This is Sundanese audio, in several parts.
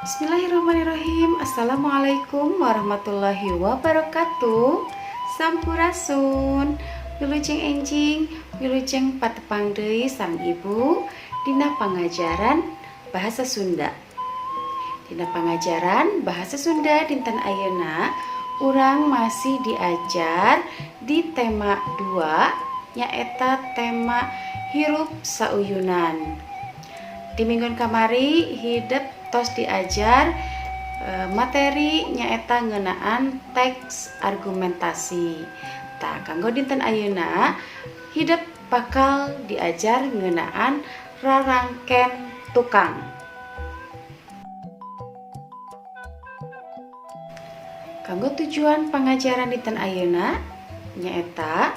Bismillahirrahmanirrahim. Assalamualaikum warahmatullahi wabarakatuh. Sampurasun. Wilujeng enjing, wilujeng patepang deui sang ibu dina pangajaran bahasa Sunda. Dina pangajaran bahasa Sunda dinten ayeuna urang masih diajar di tema 2 nyaeta tema hirup sauyunan. Di minggu kamari hidup tos diajar materi nyaeta ngeunaan teks argumentasi. Tah kanggo dinten ayeuna hidup bakal diajar ngeunaan rarangken tukang. Kanggo tujuan pengajaran dinten ayeuna nyaeta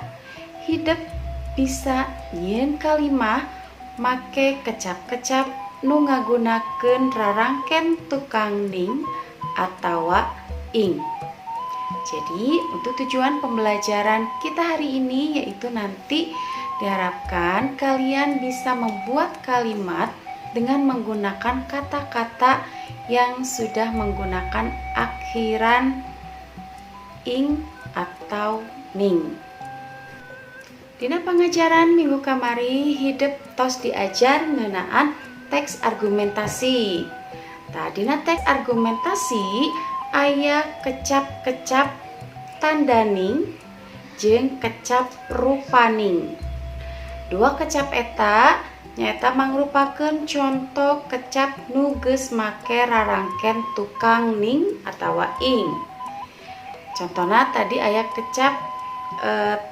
hidup bisa nyieun kalimah make kecap-kecap nu ngagunakeun rarangken tukang ning atawa ing. Jadi untuk tujuan pembelajaran kita hari ini yaitu nanti diharapkan kalian bisa membuat kalimat dengan menggunakan kata-kata yang sudah menggunakan akhiran ing atau ning. Dina pangajaran minggu kamari hidup tos diajar ngeunaan teks argumentasi. Dina teks argumentasi aya kecap-kecap tandaning jeung kecap rupaning. Dua kecap eta nyaeta mangrupakeun contoh kecap nu geus make rarangken tukang ning atawa ing. Contohna tadi aya kecap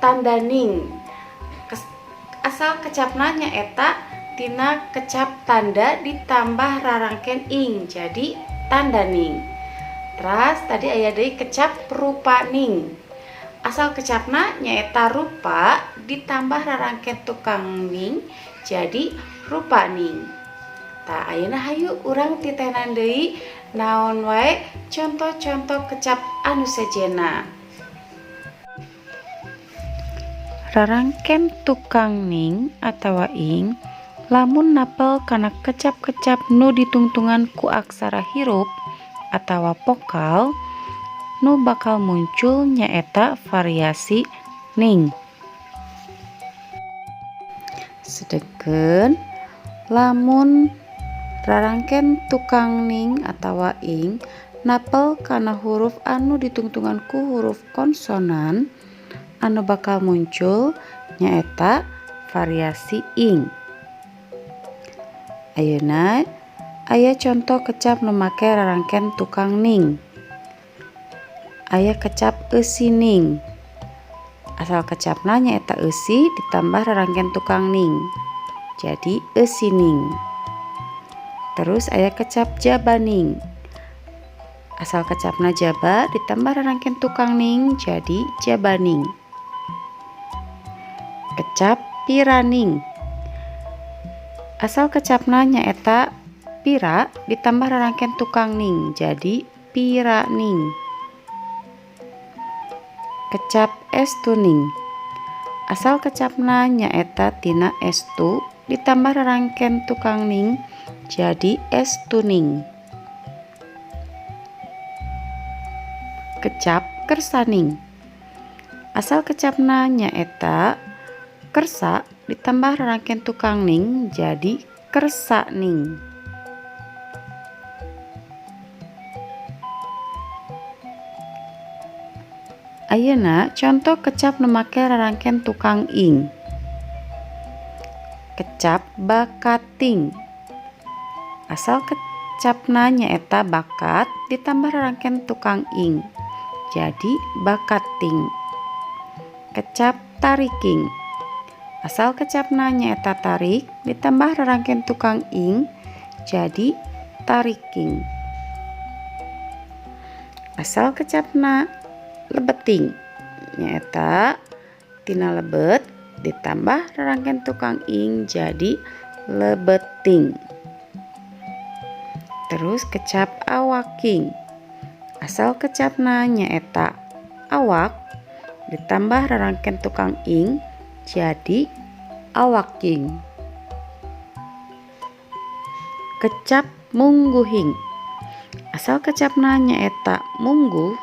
tandaning. Asal kecapna nyaeta tina kecap tanda ditambah rarangken ing jadi tandaning. Terus tadi aya deui kecap rupaning. Asal kecapna nyaeta rupa ditambah rarangken tukang ning jadi rupaning. Tah ayeuna hayu urang titenan deui naon wae contoh-contoh kecap anu sejenna. Rarangken tukang ning atawa ing lamun napel kana kecap-kecap nu ditungtungan ku aksara hirup atawa vokal nu bakal muncul nyaeta variasi ning. Sedengkeun lamun rarangken tukang ning atawa ing napel kana huruf anu ditungtungan ku huruf konsonan anu bakal muncul nyaeta variasi ing. Ayeuna aya contoh kecap nu make rarangken tukang ning. Aya kecap eusi ning. Asal kecapna nyaeta eusi ditambah rarangken tukang ning. Jadi eusi ning. Terus aya kecap jabaning. Asal kecapna jaba ditambah rarangken tukang ning jadi jabaning. Kecap piraning. Asal kecapna nyaeta pira ditambah rarangken tukang ning jadi piraning. Kecap estuning. Asal kecapna nyaeta tina estu ditambah rarangken tukang ning jadi estuning. Kecap kersaning. Asal kecapna nyaeta kersa ditambah rarangken tukang ning jadi kersaning. Ayeuna contoh kecap nu make rarangken tukang ing. Kecap bakating. Asal kecapna nyaeta bakat ditambah rarangken tukang ing jadi bakating. Kecap tariking. Asal kecapna nyaeta tarik ditambah rarangken tukang ing jadi tariking. Asal kecapna lebeting nyaeta tina lebet ditambah rarangken tukang ing jadi lebeting. Terus kecap awaking. Asal kecapna nyaeta awak ditambah rarangken tukang ing jadi awaking. Kecap mungguhing. asal kecapna nyaeta mungguh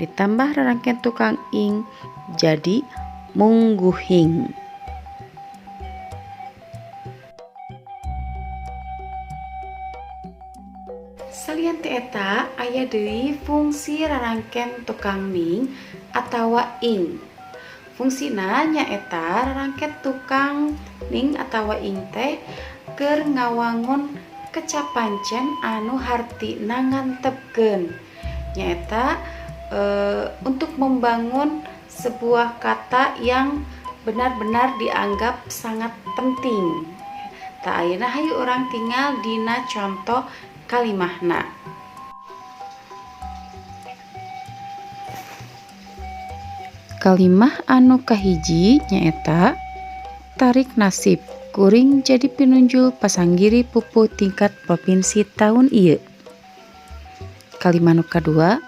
ditambah rarangkeun tukang ing jadi mungguhing. Salian ti eta aya deui fungsi rarangkeun tukang ning atawa ing. Fungsina nyaeta rarangkeun tukang ning atawa ing teh keur ngawangun kecapancen anu hartina ngantepkeun. Nyaeta untuk membangun sebuah kata yang benar-benar dianggap sangat penting. Tak ayeuna hayu orang tinggal dina contoh kalimahna. Kalimah anu kahiji nyaeta tarik nasib kuring jadi pinunjul pasanggiri pupuh tingkat provinsi tahun ieu. Kalimah anu kadua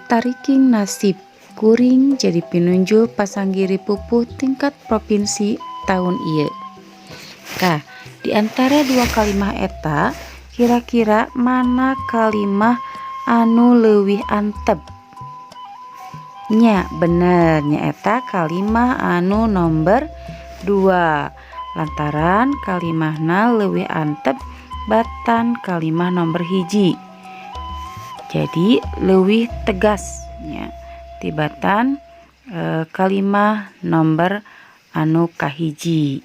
tariking nasib kuring jadi pinunjul pasanggiri pupuh tingkat provinsi tahun ieu. Kah, di antara dua kalimah eta kira-kira mana kalimah anu leuwih antep? Nya bener nyaeta kalimah anu nomor 2 lantaran kalimahna leuwih antep batan kalimah nomor hiji. Jadi leuwih tegas nya tibatan kalimah nomor anu kahiji.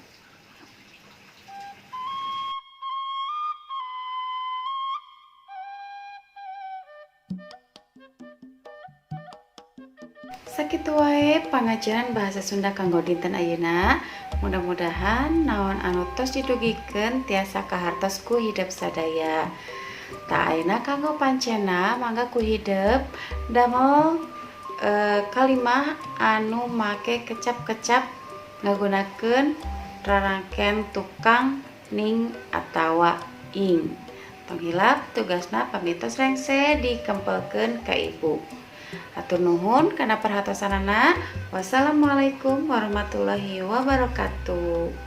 Sakitu wae pangajaran bahasa Sunda kanggo dinten ayeuna. Mudah-mudahan naon anu tos didugikeun tiasa kahartos ku hidup sadaya. Ta ayeuna kanggo pancena mangga ku hidup damel kalimah anu make kecap-kecap ngagunakeun rarangkeun tukang ning atawa ing. Tong hilap tugasna pamitos rengse dikempelkeun ka ibu. Hatur nuhun kana perhatosanana. Wassalamualaikum warahmatullahi wabarakatuh.